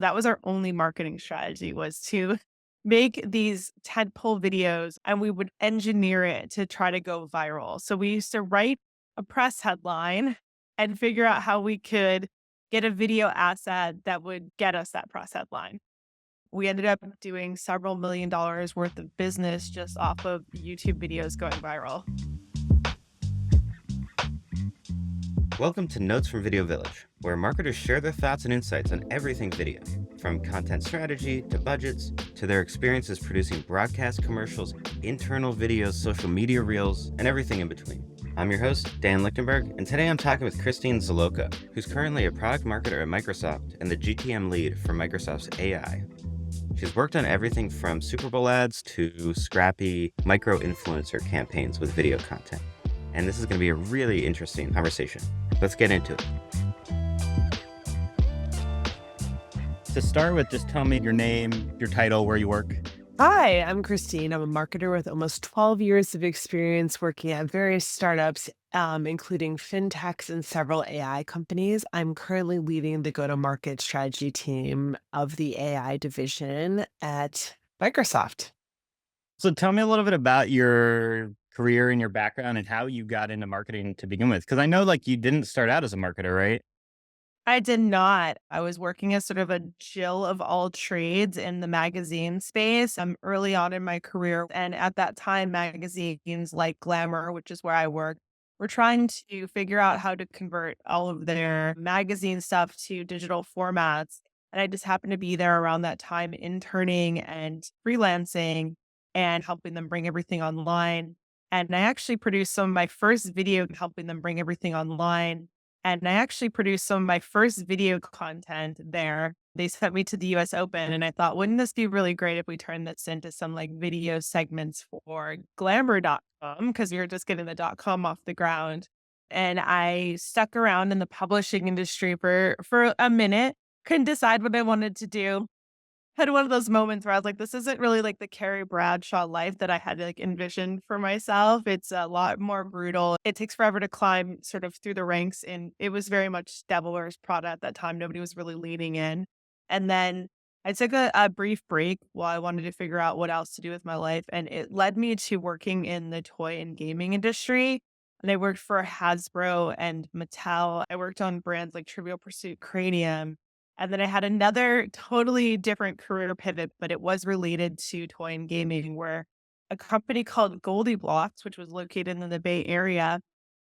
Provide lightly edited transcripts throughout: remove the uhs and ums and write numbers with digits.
That was our only marketing strategy, was to make these tentpole videos, and we would engineer it to try to go viral. So we used to write a press headline and figure out how we could get a video asset that would get us that press headline. We ended up doing several $1 million worth of business just off of YouTube videos going viral. Welcome to Notes from Video Village, where marketers share their thoughts and insights on everything video, from content strategy to budgets to their experiences producing broadcast commercials, internal videos, social media reels, and everything in between. I'm your host, Dan Lichtenberg, and today I'm talking with Christine Zalocha, who's currently a product marketer at Microsoft and the GTM lead for Microsoft's AI. She's worked on everything from Super Bowl ads to scrappy micro-influencer campaigns with video content. And this is going to be a really interesting conversation. Let's get into it. To start with, just tell me your name, your title, where you work. Hi, I'm Christine. I'm a marketer with almost 12 years of experience working at various startups, including fintechs and several AI companies. I'm currently leading the go-to-market strategy team of the AI division at Microsoft. So tell me a little bit about your career and your background and how you got into marketing to begin with. Because I know you didn't start out as a marketer, right? I did not. I was working as sort of a Jill of all trades in the magazine space early on in my career. And at that time, magazines like Glamour, which is where I work, were trying to figure out how to convert all of their magazine stuff to digital formats. And I just happened to be there around that time, interning and freelancing and helping them bring everything online. And I actually produced some of my first video helping them bring everything online, and I actually produced some of my first video content there. They sent me to the US Open, and I thought, wouldn't this be really great if we turned this into some video segments for glamour.com? Because we were just getting the .com off the ground. And I stuck around in the publishing industry for a minute, couldn't decide what I wanted to do. Had one of those moments where I was like, this isn't really like the Carrie Bradshaw life that I had envisioned for myself. It's a lot more brutal. It takes forever to climb sort of through the ranks. And it was very much Devil Wears Prada at that time. Nobody was really leaning in. And then I took a brief break while I wanted to figure out what else to do with my life. And it led me to working in the toy and gaming industry. And I worked for Hasbro and Mattel. I worked on brands like Trivial Pursuit, Cranium. And then I had another totally different career pivot, but it was related to toy and gaming, where a company called GoldieBlox, which was located in the Bay Area,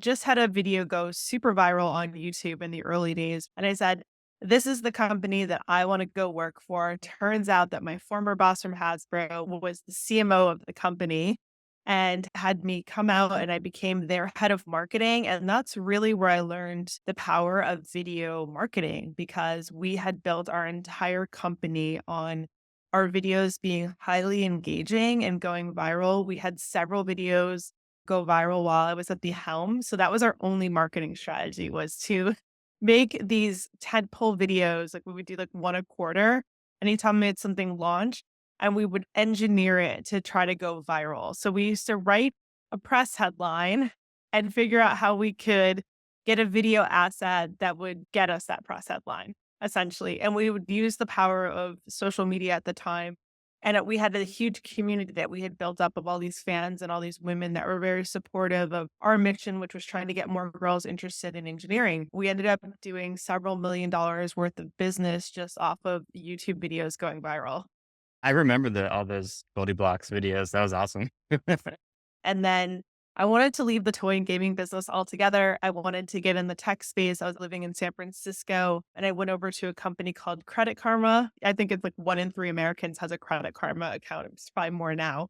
just had a video go super viral on YouTube in the early days. And I said, this is the company that I want to go work for. Turns out that my former boss from Hasbro was the CMO of the company and had me come out, and I became their head of marketing. And that's really where I learned the power of video marketing, because we had built our entire company on our videos being highly engaging and going viral. We had several videos go viral while I was at the helm. So that was our only marketing strategy, was to make these tentpole videos. Like we would do one a quarter anytime we had something launch, and we would engineer it to try to go viral. So we used to write a press headline and figure out how we could get a video asset that would get us that press headline, essentially. And we would use the power of social media at the time. And we had a huge community that we had built up of all these fans and all these women that were very supportive of our mission, which was trying to get more girls interested in engineering. We ended up doing several $1 million worth of business just off of YouTube videos going viral. I remember all those GoldieBlox videos. That was awesome. And then I wanted to leave the toy and gaming business altogether. I wanted to get in the tech space. I was living in San Francisco, and I went over to a company called Credit Karma. I think it's 1 in 3 Americans has a Credit Karma account. It's probably more now.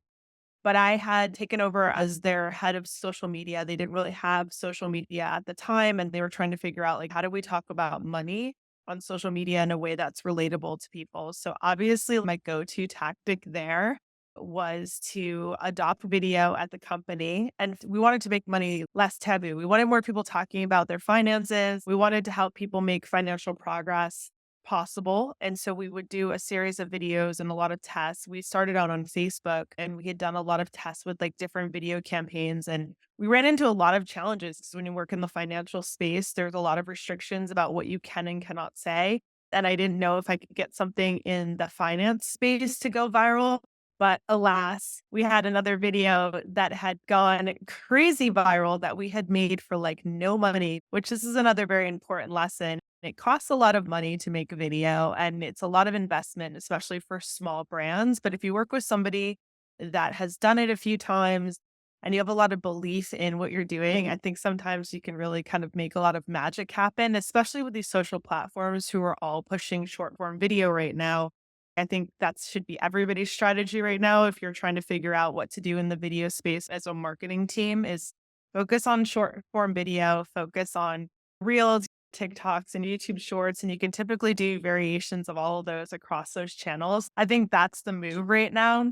But I had taken over as their head of social media. They didn't really have social media at the time, and they were trying to figure out how do we talk about money on social media in a way that's relatable to people. So obviously my go-to tactic there was to adopt video at the company. And we wanted to make money less taboo. We wanted more people talking about their finances. We wanted to help people make financial progress possible. And so we would do a series of videos and a lot of tests. We started out on Facebook, and we had done a lot of tests with different video campaigns. And we ran into a lot of challenges, 'cause when you work in the financial space, there's a lot of restrictions about what you can and cannot say. and I didn't know if I could get something in the finance space to go viral. But alas, we had another video that had gone crazy viral that we had made for like no money, which this is another very important lesson. It costs a lot of money to make a video and it's a lot of investment, especially for small brands. But if you work with somebody that has done it a few times and you have a lot of belief in what you're doing, I think sometimes you can really kind of make a lot of magic happen, especially with these social platforms who are all pushing short form video right now. I think that should be everybody's strategy right now if you're trying to figure out what to do in the video space as a marketing team is focus on short form video, focus on reels, TikToks and YouTube shorts, and you can typically do variations of all of those across those channels. I think that's the move right now.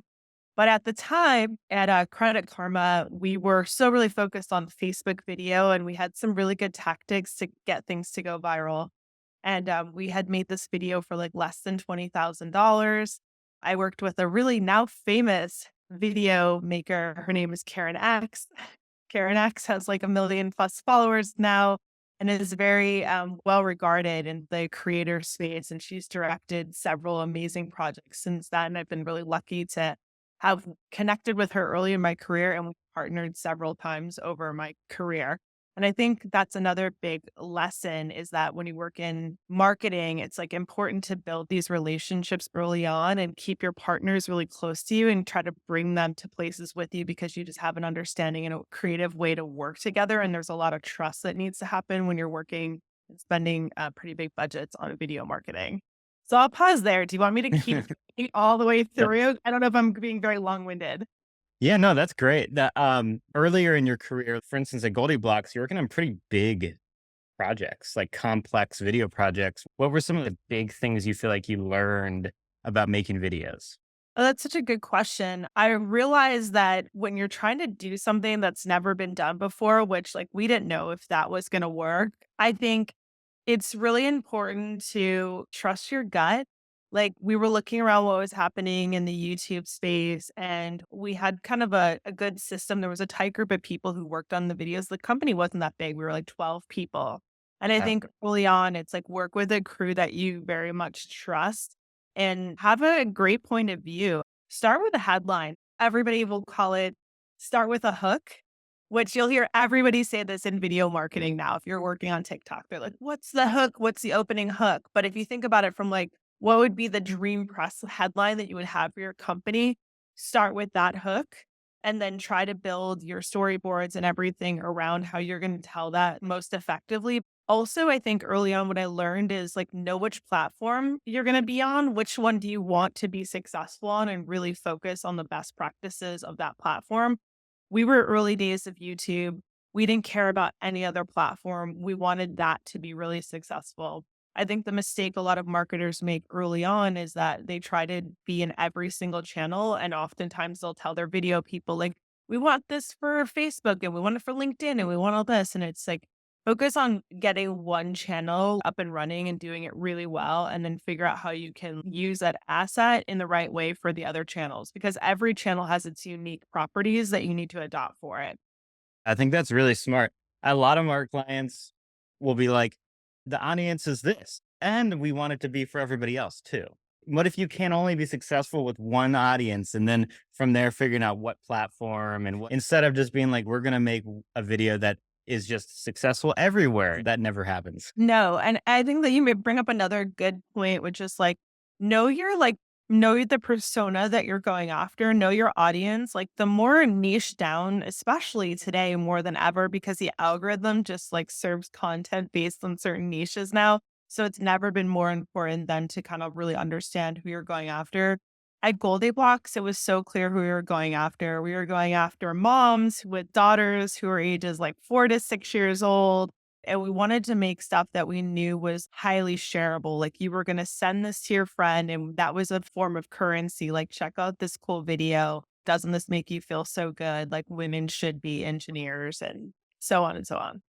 But at the time at Credit Karma, we were so really focused on Facebook video and we had some really good tactics to get things to go viral. And we had made this video for like less than $20,000. I worked with a really now famous video maker. Her name is Karen X. Karen X has like 1 million plus followers now and is very well regarded in the creator space. And she's directed several amazing projects since then. I've been really lucky to have connected with her early in my career and we partnered several times over my career. And I think that's another big lesson is that when you work in marketing, it's like important to build these relationships early on and keep your partners really close to you and try to bring them to places with you because you just have an understanding and a creative way to work together. And there's a lot of trust that needs to happen when you're working and spending pretty big budgets on video marketing. So I'll pause there. Do you want me to keep all the way That through? I don't know if I'm being very long winded. Yeah, no, that's great. That earlier in your career, for instance, at GoldieBlox, you're working on pretty big projects, like complex video projects. What were some of the big things you feel like you learned about making videos? Oh, that's such a good question. I realized that when you're trying to do something that's never been done before, which like we didn't know if that was going to work, I think it's really important to trust your gut. Like we were looking around what was happening in the YouTube space and we had kind of a good system. There was a tight group of people who worked on the videos. The company wasn't that big. We were like 12 people. And I Uh, think early on, it's like work with a crew that you very much trust and have a great point of view. Start with a headline. Everybody will call it start with a hook, which you'll hear everybody say this in video marketing now. If you're working on TikTok, they're like, what's the hook? What's the opening hook? But if you think about it from like, what would be the dream press headline that you would have for your company? Start with that hook and then try to build your storyboards and everything around how you're going to tell that most effectively. Also, I think early on what I learned is like know which platform you're going to be on, which one do you want to be successful on and really focus on the best practices of that platform. We were early days of YouTube. We didn't care about any other platform. We wanted that to be really successful. I think the mistake a lot of marketers make early on is that they try to be in every single channel. And oftentimes they'll tell their video people, like, we want this for Facebook and we want it for LinkedIn and we want all this. And it's like, focus on getting one channel up and running and doing it really well, and then figure out how you can use that asset in the right way for the other channels because every channel has its unique properties that you need to adopt for it. I think that's really smart. A lot of our clients will be like, the audience is this, and we want it to be for everybody else too. What if you can only be successful with one audience and then from there figuring out what platform and what, instead of just being like, we're going to make a video that is just successful everywhere? That never happens. No, and I think that you may bring up another good point, which is know your know the persona that you're going after, know your audience. Like the more niche down, especially today more than ever, because the algorithm just like serves content based on certain niches now. So it's never been more important than to kind of really understand who you're going after. At GoldieBlox, it was so clear who we were going after. We were going after moms with daughters who are ages like 4 to 6 years old. And we wanted to make stuff that we knew was highly shareable. Like you were going to send this to your friend, and that was a form of currency. Like, check out this cool video. Doesn't this make you feel so good? Like, women should be engineers, and so on and so on.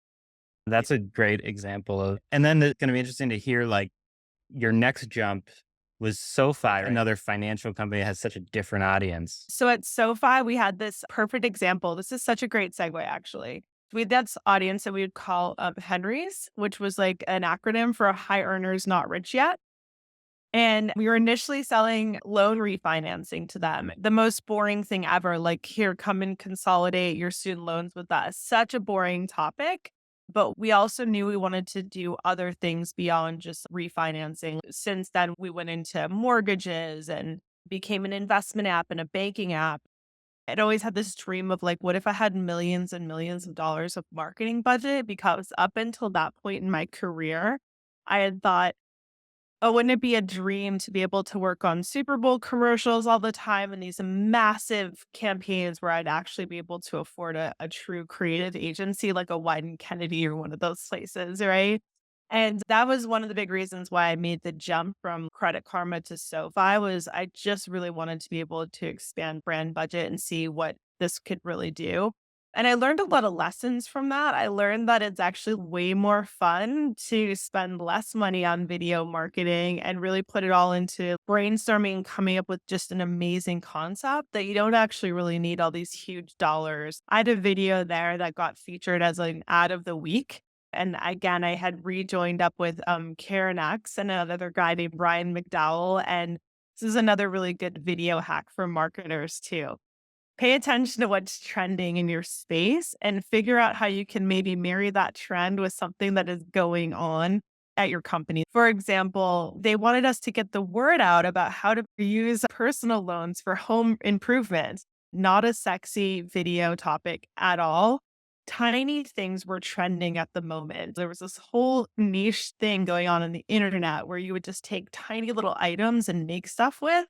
That's a great example of, and then it's going to be interesting to hear like your next jump was SoFi, another financial company that has such a different audience. So at SoFi, we had this perfect example. This is such a great segue, actually. We had that audience that we would call Henry's, which was like an acronym for high earners, not rich yet. And we were initially selling loan refinancing to them. The most boring thing ever. Like, here, come and consolidate your student loans with us. Such a boring topic. But we also knew we wanted to do other things beyond just refinancing. Since then, we went into mortgages and became an investment app and a banking app. I'd always had this dream of like, what if I had millions and millions of dollars of marketing budget? Because up until that point in my career, I had thought, oh, wouldn't it be a dream to be able to work on Super Bowl commercials all the time and these massive campaigns where I'd actually be able to afford a true creative agency like a Wyden Kennedy or one of those places, right? And that was one of the big reasons why I made the jump from Credit Karma to SoFi was I just really wanted to be able to expand brand budget and see what this could really do. And I learned a lot of lessons from that. I learned that it's actually way more fun to spend less money on video marketing and really put it all into brainstorming, coming up with just an amazing concept that you don't actually really need all these huge dollars. I had a video there that got featured as an ad of the week. And again, I had rejoined up with Karen X and another guy named Brian McDowell. And this is another really good video hack for marketers too. Pay attention to what's trending in your space and figure out how you can maybe marry that trend with something that is going on at your company. For example, they wanted us to get the word out about how to use personal loans for home improvement. Not a sexy video topic at all. Tiny things were trending at the moment. There was this whole niche thing going on the internet where you would just take tiny little items and make stuff with.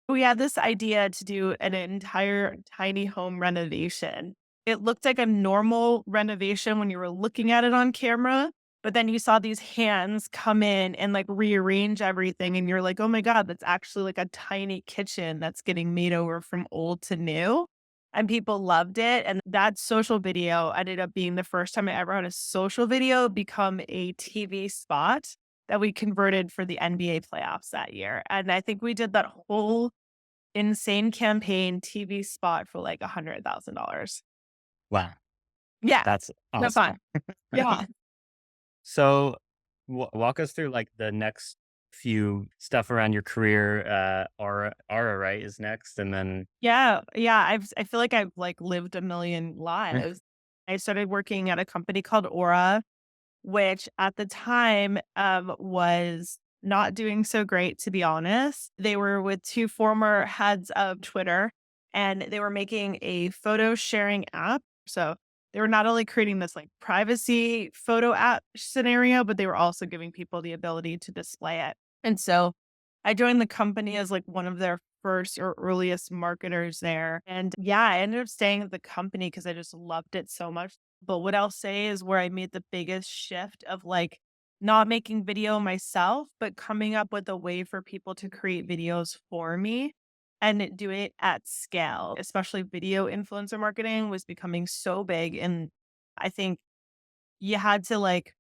We had this idea to do an entire tiny home renovation. It looked like a normal renovation when you were looking at it on camera, but then you saw these hands come in and like rearrange everything. And you're like, oh my God, that's actually like a tiny kitchen that's getting made over from old to new. And people loved it. And that social video ended up being the first time I ever had a social video become a TV spot that we converted for the NBA playoffs that year. And I think we did that whole insane campaign TV spot for like $100,000. Wow, Yeah, that's no awesome. fun. Yeah. So, walk us through like the next few stuff around your career. Aura, right, is next, and then Yeah. I feel like I've like lived a million lives. I started working at a company called Aura, which at the time was not doing so great, to be honest. They were with two former heads of Twitter and they were making a photo sharing app. So they were not only creating this like privacy photo app scenario, but they were also giving people the ability to display it. And so I joined the company as like one of their first or earliest marketers there. And yeah, I ended up staying at the company because I just loved it so much. But what I'll say is where I made the biggest shift of like not making video myself, but coming up with a way for people to create videos for me and do it at scale, especially video influencer marketing was becoming so big. And I think you had to like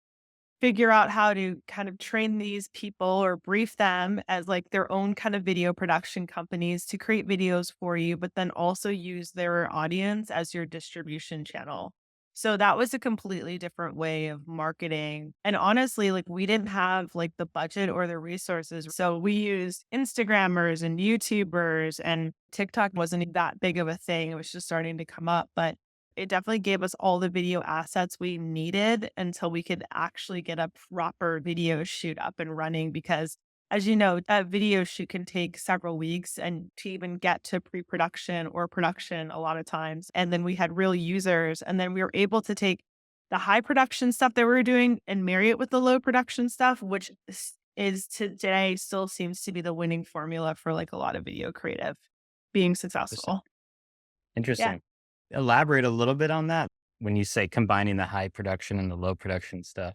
figure out how to kind of train these people or brief them as like their own kind of video production companies to create videos for you, but then also use their audience as your distribution channel. So that was a completely different way of marketing. And honestly, like we didn't have like the budget or the resources. So we used Instagrammers and YouTubers and TikTok wasn't that big of a thing. It was just starting to come up, but it definitely gave us all the video assets we needed until we could actually get a proper video shoot up and running. Because, as you know, a video shoot can take several weeks and to even get to pre production or production a lot of times. And then we had real users. And then we were able to take the high production stuff that we were doing and marry it with the low production stuff, which is today still seems to be the winning formula for like a lot of video creative being interesting. successful. Yeah. Interesting. Elaborate a little bit on that when you say combining the high production and the low production stuff.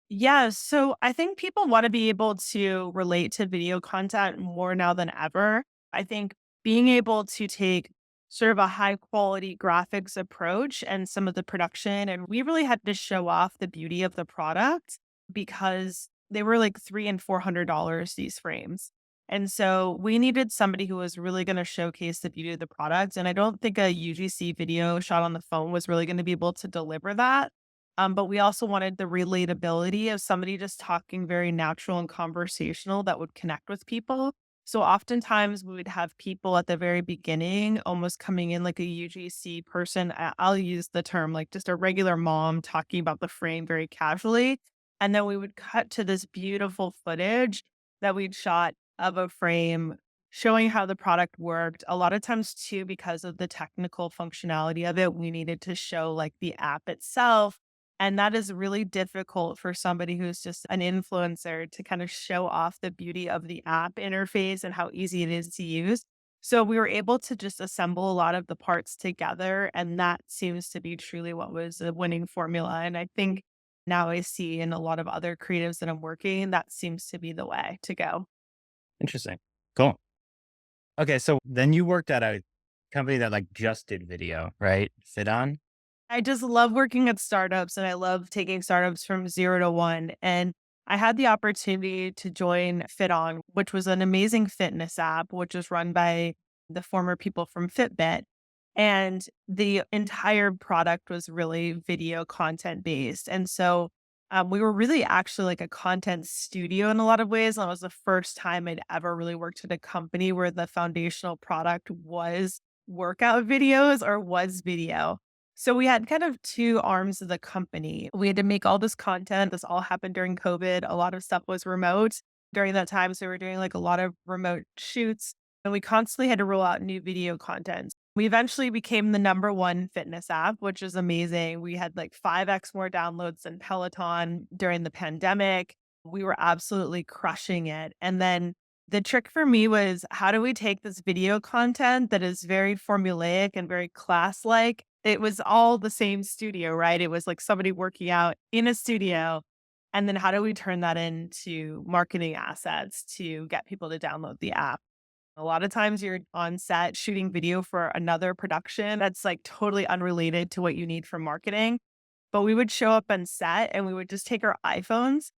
Yeah, so I think people want to be able to relate to video content more now than ever. I think being able to take sort of a high quality graphics approach and some of the production, and we really had to show off the beauty of the product because they were like $300 and $400 these frames. And so we needed somebody who was really going to showcase the beauty of the product. And I don't think a UGC video shot on the phone was really going to be able to deliver that. But we also wanted the relatability of somebody just talking very natural and conversational that would connect with people. So oftentimes we would have people at the very beginning almost coming in like a UGC person. I'll use the term like just a regular mom talking about the frame very casually. And then we would cut to this beautiful footage that we'd shot of a frame showing how the product worked. A lot of times, too, because of the technical functionality of it, we needed to show like the app itself. And that is really difficult for somebody who's just an influencer to kind of show off the beauty of the app interface and how easy it is to use. So we were able to just assemble a lot of the parts together. And that seems to be truly what was a winning formula. And I think now I see in a lot of other creatives that I'm working, that seems to be the way to go. Interesting. Cool. Okay, so then you worked at a company that like just did video, right? Fit on? I just love working at startups and I love taking startups from 0 to 1. And I had the opportunity to join FitOn, which was an amazing fitness app, which was run by the former people from Fitbit. And the entire product was really video content based. And so we were really actually like a content studio in a lot of ways. And it was the first time I'd ever really worked at a company where the foundational product was workout videos or was video. So we had kind of two arms of the company. We had to make all this content. This all happened during COVID. A lot of stuff was remote during that time. So we were doing like a lot of remote shoots and we constantly had to roll out new video content. We eventually became the number one fitness app, which is amazing. We had like 5x more downloads than Peloton during the pandemic. We were absolutely crushing it. And then the trick for me was how do we take this video content that is very formulaic and very class like? It was all the same studio, right? It was like somebody working out in a studio. And then how do we turn that into marketing assets to get people to download the app? A lot of times you're on set shooting video for another production that's like totally unrelated to what you need for marketing. But we would show up on set and we would just take our iPhones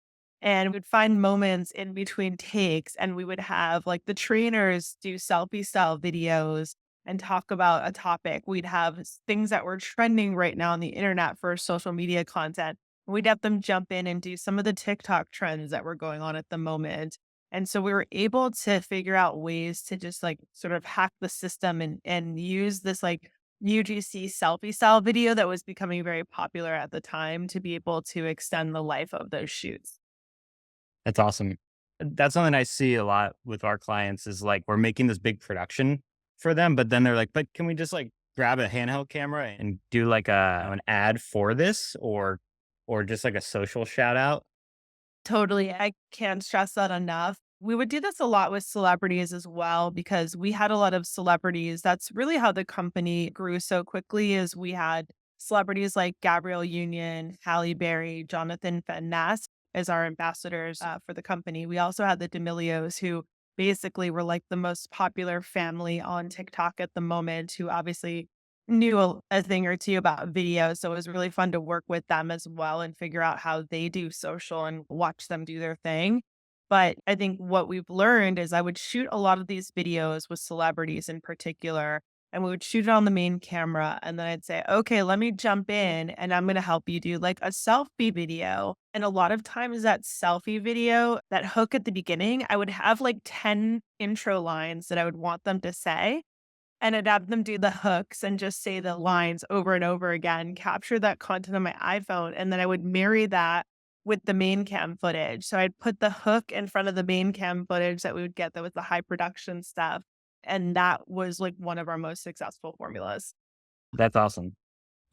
and we'd find moments in between takes and we would have like the trainers do selfie style videos and talk about a topic. We'd have things that were trending right now on the internet for social media content. We'd have them jump in and do some of the TikTok trends that were going on at the moment. And so we were able to figure out ways to just like sort of hack the system and use this like UGC selfie style video that was becoming very popular at the time to be able to extend the life of those shoots. That's awesome. That's something I see a lot with our clients is like we're making this big production for them, but then they're like, but can we just like grab a handheld camera and do like an ad for this or just like a social shout out? Totally. I can't stress that enough. We would do this a lot with celebrities as well because we had a lot of celebrities. That's really how the company grew so quickly is we had celebrities like Gabrielle Union, Halle Berry, Jonathan Van Ness as our ambassadors for the company. We also had the D'Amelios who basically were like the most popular family on TikTok at the moment who obviously knew a thing or two about video. So it was really fun to work with them as well and figure out how they do social and watch them do their thing. But I think what we've learned is I would shoot a lot of these videos with celebrities in particular, and we would shoot it on the main camera. And then I'd say, okay, let me jump in and I'm going to help you do like a selfie video. And a lot of times that selfie video, that hook at the beginning, I would have like 10 intro lines that I would want them to say and I'd have them do the hooks and just say the lines over and over again, capture that content on my iPhone, and then I would marry that with the main cam footage. So I'd put the hook in front of the main cam footage that we would get that was the high production stuff. And that was like one of our most successful formulas. That's awesome.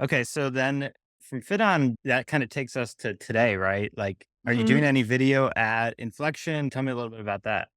Okay, so then from Fit On, that kind of takes us to today, right? Like, are you doing any video at Inflection? Tell me a little bit about that.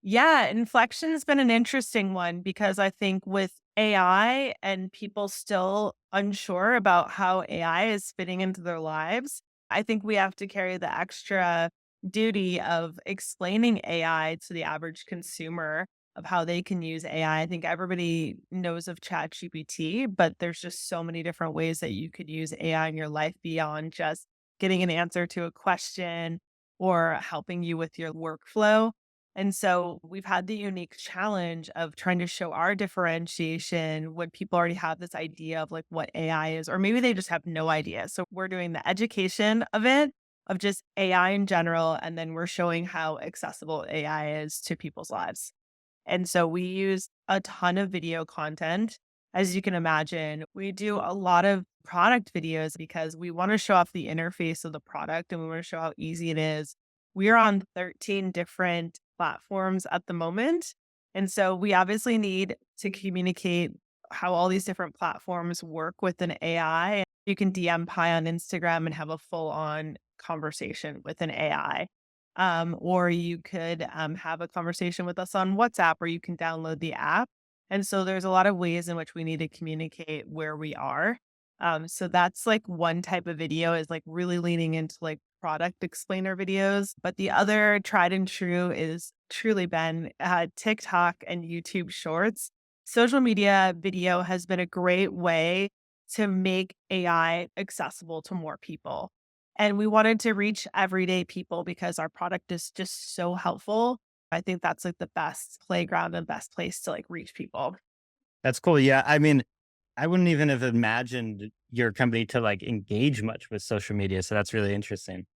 Yeah, inflection's been an interesting one because I think with AI and people still unsure about how AI is fitting into their lives, I think we have to carry the extra duty of explaining AI to the average consumer of how they can use AI. I think everybody knows of ChatGPT, but there's just so many different ways that you could use AI in your life beyond just getting an answer to a question or helping you with your workflow. And so we've had the unique challenge of trying to show our differentiation when people already have this idea of like what AI is, or maybe they just have no idea. So we're doing the education of it, of just AI in general, and then we're showing how accessible AI is to people's lives. And so we use a ton of video content. As you can imagine, we do a lot of product videos because we want to show off the interface of the product and we want to show how easy it is. We're on 13 different platforms at the moment. And so we obviously need to communicate how all these different platforms work with an AI. You can DM Pi on Instagram and have a full on conversation with an AI. Or you could have a conversation with us on WhatsApp, or you can download the app. And so there's a lot of ways in which we need to communicate where we are. So that's like one type of video is like really leaning into like product explainer videos. But the other tried and true is truly been TikTok and YouTube shorts. Social media video has been a great way to make AI accessible to more people. And we wanted to reach everyday people because our product is just so helpful. I think that's like the best playground and best place to like reach people. That's cool. Yeah. I mean, I wouldn't even have imagined your company to like engage much with social media. So that's really interesting.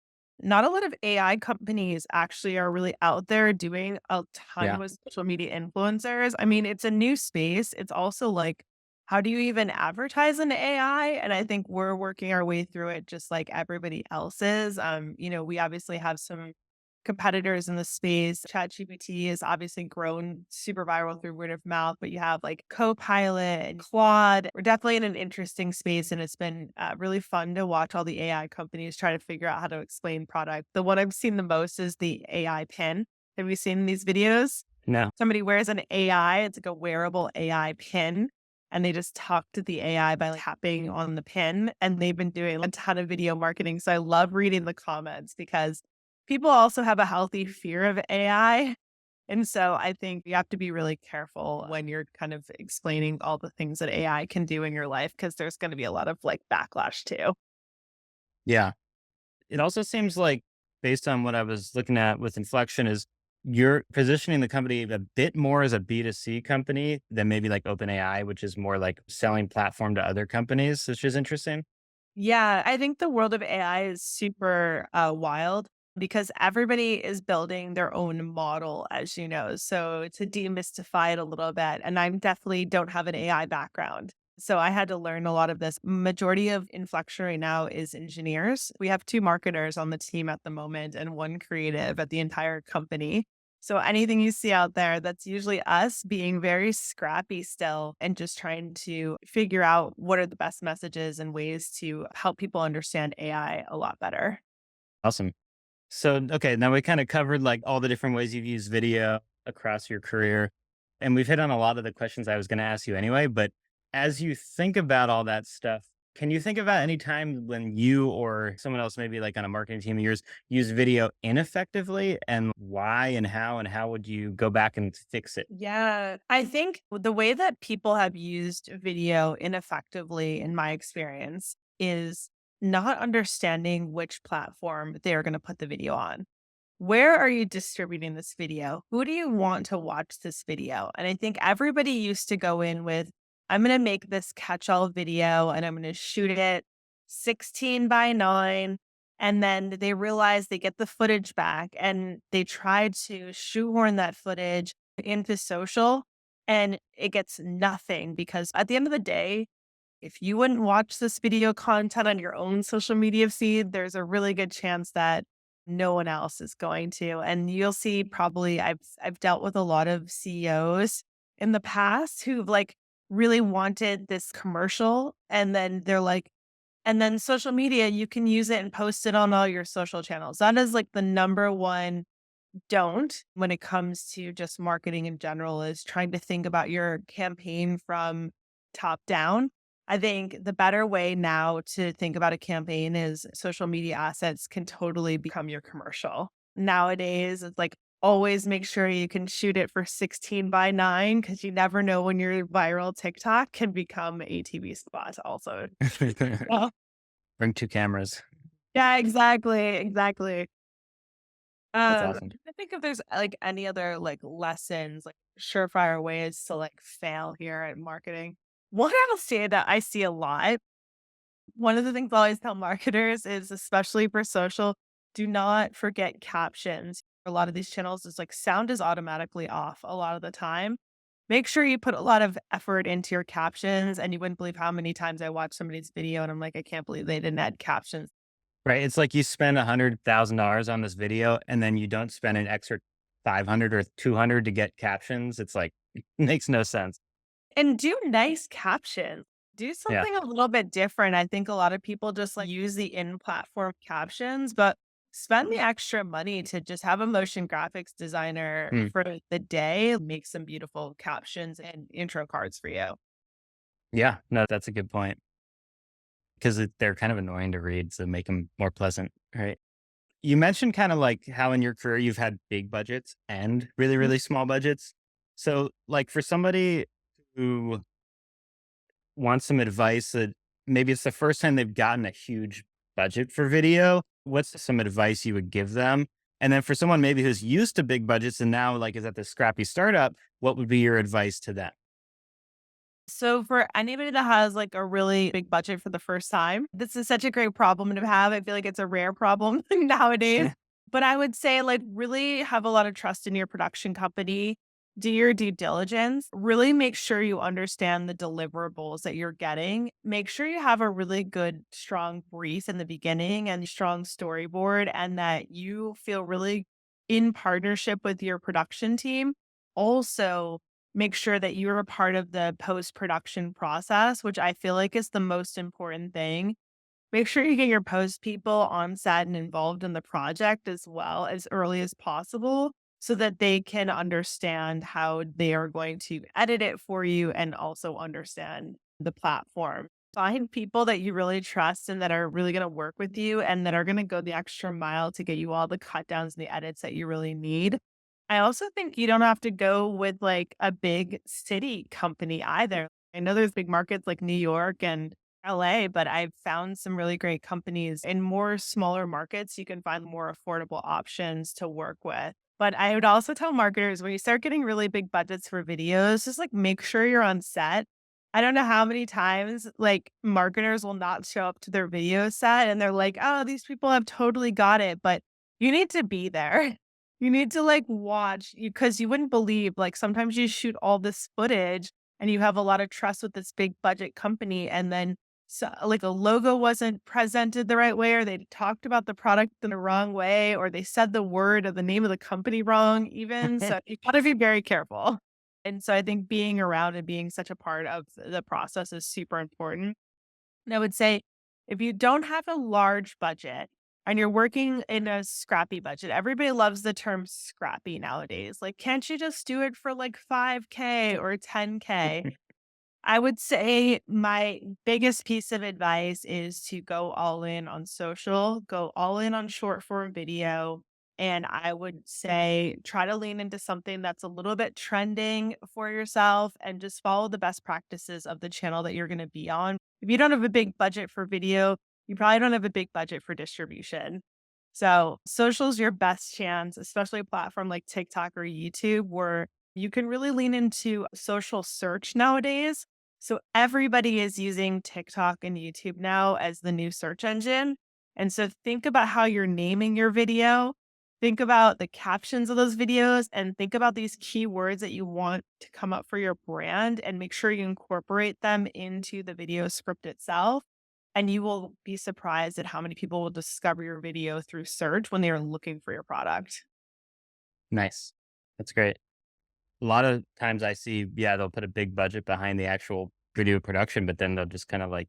Not a lot of AI companies actually are really out there doing a ton Yeah. with social media influencers. I mean, it's a new space. It's also like, how do you even advertise an AI? And I think we're working our way through it just like everybody else is. We obviously have some competitors in the space. ChatGPT has obviously grown super viral through word of mouth, but you have like Copilot and Claude. We're definitely in an interesting space, and it's been really fun to watch all the AI companies try to figure out how to explain product. The one I've seen the most is the AI pin. Have you seen these videos? No. Somebody wears an AI, it's like a wearable AI pin. And they just talk to the AI by like, tapping on the pin. And they've been doing a ton of video marketing. So I love reading the comments because people also have a healthy fear of AI. And so I think you have to be really careful when you're kind of explaining all the things that AI can do in your life because there's going to be a lot of like backlash too. Yeah. It also seems like, based on what I was looking at with Inflection, is you're positioning the company a bit more as a B2C company than maybe like OpenAI, which is more like selling platform to other companies, which is interesting. Yeah, I think the world of AI is super wild because everybody is building their own model, as you know. So to demystify it a little bit, and I definitely don't have an AI background. So I had to learn a lot of this. Majority of Inflection right now is engineers. We have two marketers on the team at the moment and one creative at the entire company. So anything you see out there, that's usually us being very scrappy still and just trying to figure out what are the best messages and ways to help people understand AI a lot better. Awesome. So, okay, now we kind of covered like all the different ways you've used video across your career. And we've hit on a lot of the questions I was going to ask you anyway. But as you think about all that stuff, can you think about any time when you or someone else, maybe like on a marketing team of yours, use video ineffectively, and why and how would you go back and fix it? Yeah, I think the way that people have used video ineffectively, in my experience, is not understanding which platform they are going to put the video on. Where are you distributing this video? Who do you want to watch this video? And I think everybody used to go in with, I'm going to make this catch all video and I'm going to shoot it 16 by 9. And then they realize they get the footage back and they try to shoehorn that footage into social and it gets nothing because at the end of the day, if you wouldn't watch this video content on your own social media feed, there's a really good chance that no one else is going to. And you'll see probably I've dealt with a lot of CEOs in the past who've like really wanted this commercial and then they're like and then social media you can use it and post it on all your social channels. That is like the number one don't when it comes to just marketing in general is trying to think about your campaign from top down. I think the better way now to think about a campaign is social media assets can totally become your commercial. Nowadays, it's like always make sure you can shoot it for 16 by 9 because you never know when your viral TikTok can become a TV spot also. Well, Bring two cameras. yeah, exactly. Exactly. That's awesome. I think if there's like any other like lessons, like surefire ways to like fail here at marketing. One I'll say that I see a lot. One of the things I always tell marketers is, especially for social, do not forget captions. A lot of these channels is like sound is automatically off a lot of the time. Make sure you put a lot of effort into your captions, and you wouldn't believe how many times I watch somebody's video and I'm like, I can't believe they didn't add captions. Right? It's like you spend $100,000 on this video and then you don't spend an extra 500 or 200 to get captions. It's like, makes no sense. And do nice captions. Do Yeah. something a little bit different. I think a lot of people just like use the in-platform captions, but spend the extra money to just have a motion graphics designer Hmm. for the day make some beautiful captions and intro cards for you. Yeah. No, that's a good point because they're kind of annoying to read. So make them more pleasant. Right. You mentioned kind of like how in your career you've had big budgets and really, Mhm. really small budgets. So, like for somebody who wants some advice that maybe it's the first time they've gotten a huge budget for video, what's some advice you would give them? And then for someone maybe who's used to big budgets and now like is at this scrappy startup, what would be your advice to them? So for anybody that has like a really big budget for the first time, this is such a great problem to have. I feel like it's a rare problem nowadays. But I would say like really have a lot of trust in your production company. Do your due diligence. Really make sure you understand the deliverables that you're getting. Make sure you have a really good, strong brief in the beginning and strong storyboard, and that you feel really in partnership with your production team. Also, make sure that you're a part of the post-production process, which I feel like is the most important thing. Make sure you get your post people on set and involved in the project as well as early as possible so that they can understand how they are going to edit it for you and also understand the platform. Find people that you really trust and that are really going to work with you and that are going to go the extra mile to get you all the cut downs and the edits that you really need. I also think you don't have to go with like a big city company either. I know there's big markets like New York and LA, but I've found some really great companies in more smaller markets. You can find more affordable options to work with. But I would also tell marketers when you start getting really big budgets for videos, just like make sure you're on set. I don't know how many times like marketers will not show up to their video set and they're like, oh, these people have totally got it. But you need to be there. You need to like watch because you wouldn't believe like sometimes you shoot all this footage and you have a lot of trust with this big budget company and then so, like a logo wasn't presented the right way, or they talked about the product in the wrong way, or they said the word or the name of the company wrong, even. So you got to be very careful. And so I think being around and being such a part of the process is super important. And I would say if you don't have a large budget and you're working in a scrappy budget, everybody loves the term scrappy nowadays. Like, can't you just do it for like 5K or 10K? I would say my biggest piece of advice is to go all in on social, go all in on short form video. And I would say try to lean into something that's a little bit trending for yourself and just follow the best practices of the channel that you're going to be on. If you don't have a big budget for video, you probably don't have a big budget for distribution. So, social is your best chance, especially a platform like TikTok or YouTube, where you can really lean into social search nowadays. So everybody is using TikTok and YouTube now as the new search engine. And so think about how you're naming your video. Think about the captions of those videos and think about these keywords that you want to come up for your brand and make sure you incorporate them into the video script itself. And you will be surprised at how many people will discover your video through search when they are looking for your product. Nice. That's great. A lot of times I see, yeah, they'll put a big budget behind the actual video production, but then they'll just kind of like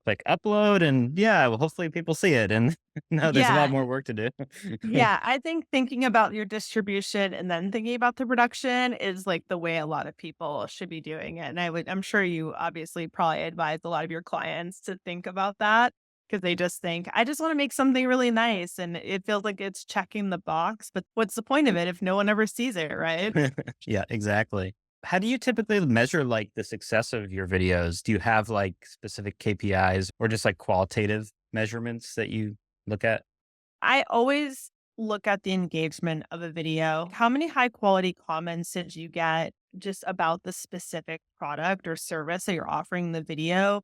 click upload and yeah, well, hopefully people see it. And no, there's a lot Yeah. more work to do. Yeah, I think thinking about your distribution and then thinking about the production is like the way a lot of people should be doing it. And I'm sure you obviously probably advise a lot of your clients to think about that because they just think, I just want to make something really nice. And it feels like it's checking the box. But what's the point of it if no one ever sees it, right? Yeah, exactly. How do you typically measure like the success of your videos? Do you have like specific KPIs or just like qualitative measurements that you look at? I always look at the engagement of a video, how many high quality comments did you get just about the specific product or service that you're offering in the video?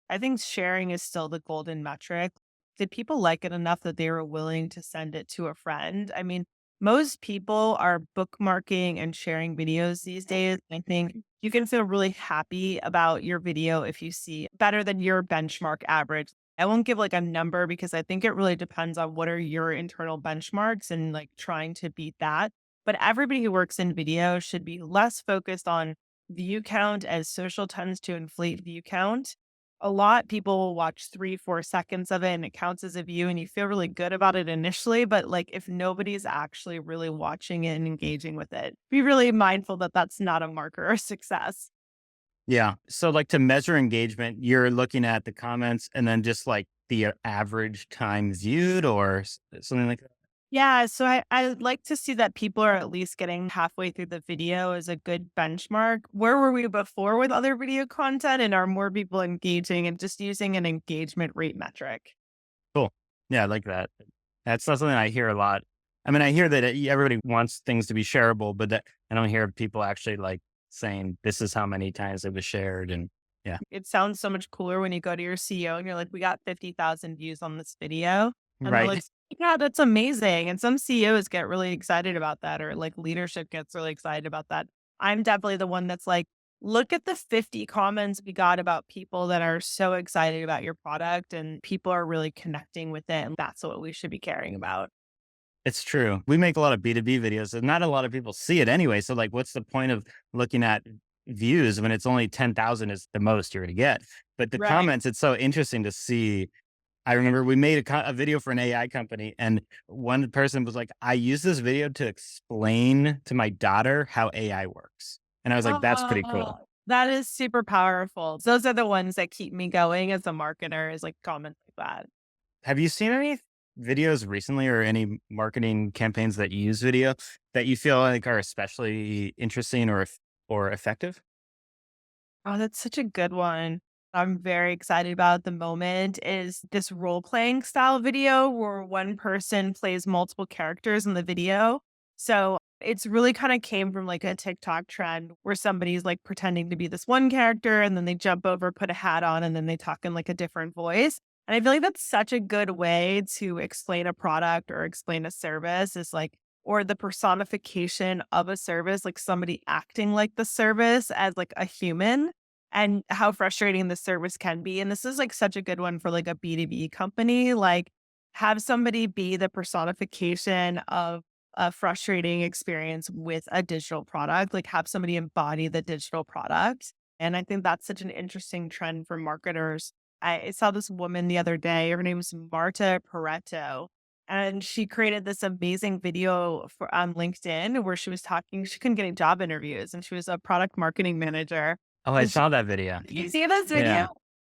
I think sharing is still the golden metric. Did people like it enough that they were willing to send it to a friend? I mean, most people are bookmarking and sharing videos these days. I think you can feel really happy about your video if you see better than your benchmark average. I won't give like a number because I think it really depends on what are your internal benchmarks and like trying to beat that. But everybody who works in video should be less focused on view count as social tends to inflate view count. A lot people will watch 3, 4 seconds of it and it counts as a view and you feel really good about it initially. But like if nobody's actually really watching it and engaging with it, be really mindful that that's not a marker of success. Yeah. So like to measure engagement, you're looking at the comments and then just like the average time viewed or something like that. Yeah, so I would like to see that people are at least getting halfway through the video is a good benchmark. Where were we before with other video content? And are more people engaging and just using an engagement rate metric? Cool. Yeah, I like that. That's not something I hear a lot. I mean, I hear that everybody wants things to be shareable, but that I don't hear people actually like saying this is how many times it was shared. And yeah, It sounds so much cooler when you go to your CEO and you're like, we got 50,000 views on this video. And they're like, right. yeah, that's amazing. And some CEOs get really excited about that, or like leadership gets really excited about that. I'm definitely the one that's like, look at the 50 comments we got about people that are so excited about your product and people are really connecting with it. And that's what we should be caring about. It's true. We make a lot of B2B videos and not a lot of people see it anyway. So like, what's the point of looking at views when it's only 10,000 is the most you're going to get? But the Right. comments, it's so interesting to see. I remember we made a video for an AI company and one person was like, I use this video to explain to my daughter how AI works. And I was like, that's pretty Oh, cool. that is super powerful. Those are the ones that keep me going as a marketer is like comments like that. Have you seen any videos recently or any marketing campaigns that use video that you feel like are especially interesting or effective? Oh, that's such a good one. I'm very excited about at the moment is this role playing style video where one person plays multiple characters in the video. So it's really kind of came from like a TikTok trend where somebody's like pretending to be this one character and then they jump over, put a hat on, and then they talk in like a different voice. And I feel like that's such a good way to explain a product or explain a service is like, or the personification of a service, like somebody acting like the service as like a human and how frustrating the service can be. And this is like such a good one for like a B2B company. Like have somebody be the personification of a frustrating experience with a digital product, like have somebody embody the digital product. And I think that's such an interesting trend for marketers. I saw this woman the other day. Her name is Marta Pareto. And she created this amazing video for on LinkedIn where she was talking, she couldn't get any job interviews and she was a product marketing manager. Oh, I And saw that video. you see this video? Yeah.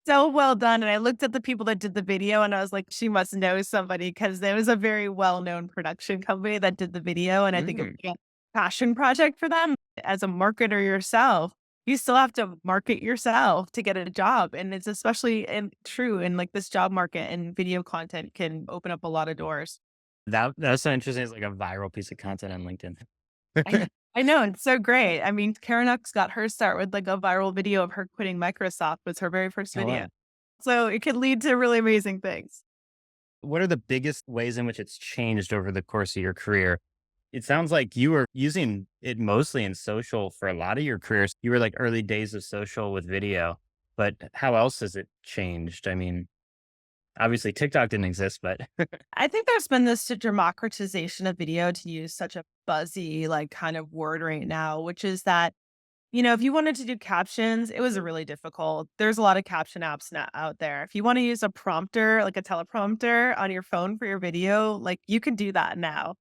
So well done, and I looked at the people that did the video, and I was like, "She must know somebody because there was a very well-known production company that did the video, and I think it was Mm. like a passion project for them. As a marketer yourself, you still have to market yourself to get a job, and it's especially true in, like, this job market, and video content can open up a lot of doors. That's so interesting. It's like a viral piece of content on LinkedIn. I know. I know, it's so great. I mean, Karen X got her start with, like, a viral video of her quitting Microsoft was her very first Oh, video. wow. So it could lead to really amazing things. What are the biggest ways in which it's changed over the course of your career? It sounds like you were using it mostly in social for a lot of your careers. You were like early days of social with video, but how else has it changed? I mean, obviously TikTok didn't exist, but I think there's been this democratization of video to use such a buzzy, like, kind of word right now, which is that, if you wanted to do captions, it was really difficult. There's a lot of caption apps now out there. If you wanna use a prompter, like a teleprompter on your phone for your video, like, you can do that now.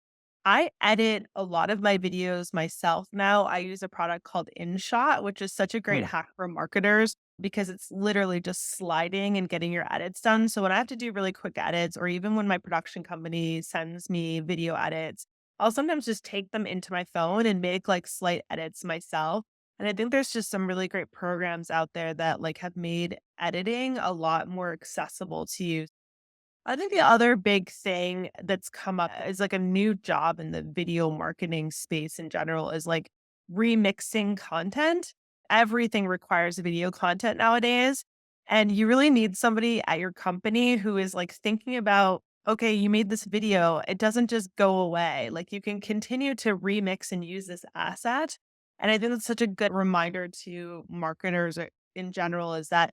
I edit a lot of my videos myself now. I use a product called InShot, which is such a great hmm, hack for marketers because it's literally just sliding and getting your edits done. So when I have to do really quick edits, or even when my production company sends me video edits, I'll sometimes just take them into my phone and make like slight edits myself. And I think there's just some really great programs out there that like have made editing a lot more accessible to you. I think the other big thing that's come up is like a new job in the video marketing space in general is like remixing content. Everything requires video content nowadays. And you really need somebody at your company who is like thinking about, okay, you made this video. It doesn't just go away. Like you can continue to remix and use this asset. And I think that's such a good reminder to marketers in general is that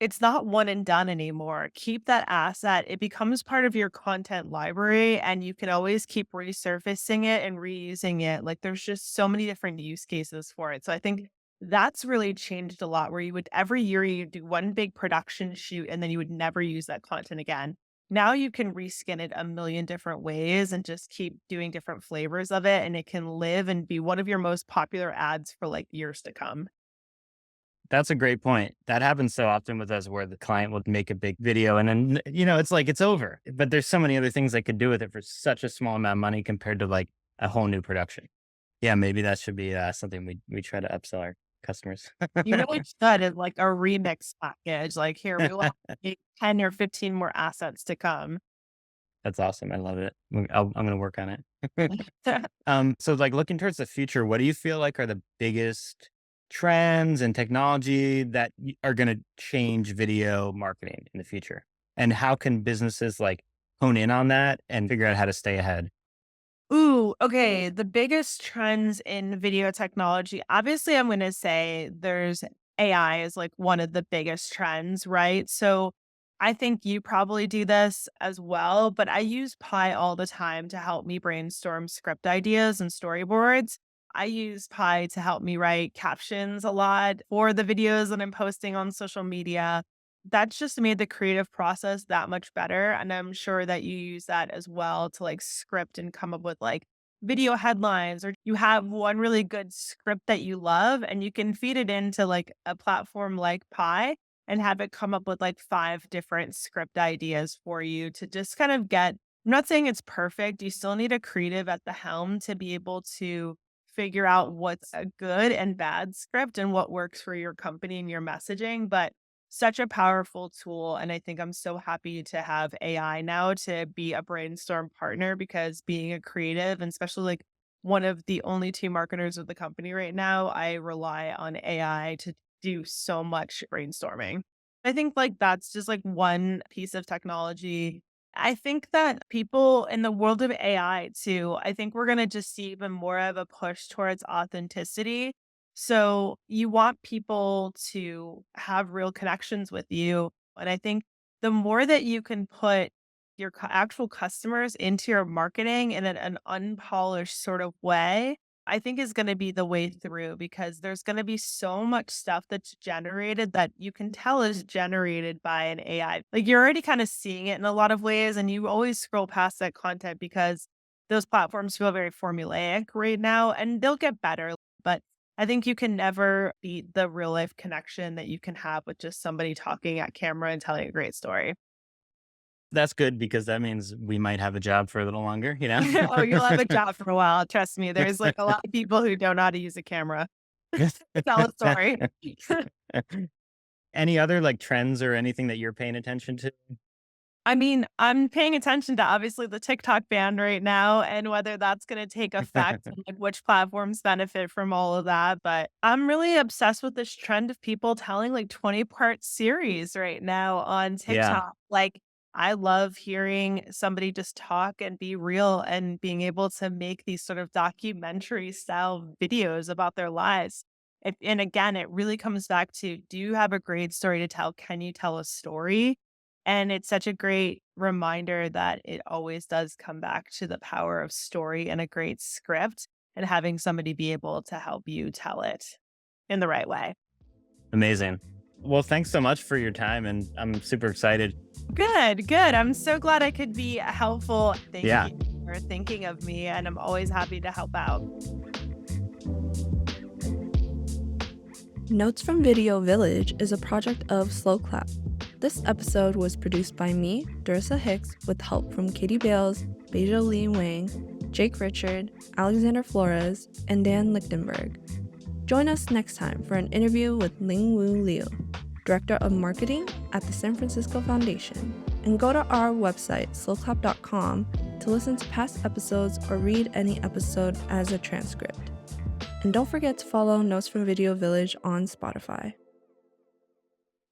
it's not one and done anymore. Keep that asset. It becomes part of your content library and you can always keep resurfacing it and reusing it. Like there's just so many different use cases for it. So I think that's really changed a lot where you would every year you do one big production shoot and then you would never use that content again. Now you can reskin it a million different ways and just keep doing different flavors of it and it can live and be one of your most popular ads for like years to come. That's a great point. That happens so often with us where the client will make a big video and then, it's like it's over. But there's so many other things they could do with it for such a small amount of money compared to like a whole new production. Yeah, maybe that should be something we try to upsell our customers. You really should as like a remix package. Like, here, we will have 10 or 15 more assets to come. That's awesome. I love it. I'm going to work on it. So like looking towards the future, what do you feel like are the biggest trends and technology that are going to change video marketing in the future? And how can businesses like hone in on that and figure out how to stay ahead? Ooh, okay. The biggest trends in video technology, obviously, I'm going to say there's AI is like one of the biggest trends, right? So I think you probably do this as well, but I use Pi all the time to help me brainstorm script ideas and storyboards. I use Pi to help me write captions a lot for the videos that I'm posting on social media. That's just made the creative process that much better, and I'm sure that you use that as well to, like, script and come up with, like, video headlines, or you have one really good script that you love, and you can feed it into, like, a platform like Pi and have it come up with, like, 5 different script ideas for you to just kind of get I'm not saying it's perfect, you still need a creative at the helm to be able to figure out what's a good and bad script and what works for your company and your messaging, but such a powerful tool, and I think I'm so happy to have AI now to be a brainstorm partner because being a creative and especially, like, one of the only 2 marketers of the company right now, I rely on AI to do so much brainstorming. I think, like, that's just, like, one piece of technology. I think that people in the world of AI too, I think we're gonna just see even more of a push towards authenticity. So you want people to have real connections with you. And I think the more that you can put your actual customers into your marketing in an unpolished sort of way, I think is going to be the way through because there's going to be so much stuff that's generated that you can tell is generated by an AI. Like you're already kind of seeing it in a lot of ways, and you always scroll past that content because those platforms feel very formulaic right now, and they'll get better. But I think you can never beat the real life connection that you can have with just somebody talking at camera and telling a great story. That's good because that means we might have a job for a little longer, Oh, you'll have a job for a while. Trust me. There's like a lot of people who don't know how to use a camera. Tell a story. Any other like trends or anything that you're paying attention to? I mean, I'm paying attention to obviously the TikTok ban right now and whether that's going to take effect and like which platforms benefit from all of that. But I'm really obsessed with this trend of people telling like 20-part series right now on Yeah. TikTok. Like, I love hearing somebody just talk and be real and being able to make these sort of documentary style videos about their lives. And again, it really comes back to do you have a great story to tell? Can you tell a story? And it's such a great reminder that it always does come back to the power of story and a great script and having somebody be able to help you tell it in the right way. Amazing. Well, thanks so much for your time, and I'm super excited. Good, good. I'm so glad I could be helpful. Thank Yeah. you for thinking of me, and I'm always happy to help out. Notes from Video Village is a project of Slow Clap. This episode was produced by me, Durissa Hicks, with help from Katie Bales, Beja Lee Wang, Jake Richard, Alexander Flores, and Dan Lichtenberg. Join us next time for an interview with Ling Wu Liu, Director of Marketing at the San Francisco Foundation. And go to our website, slowclap.com, to listen to past episodes or read any episode as a transcript. And don't forget to follow Notes from Video Village on Spotify.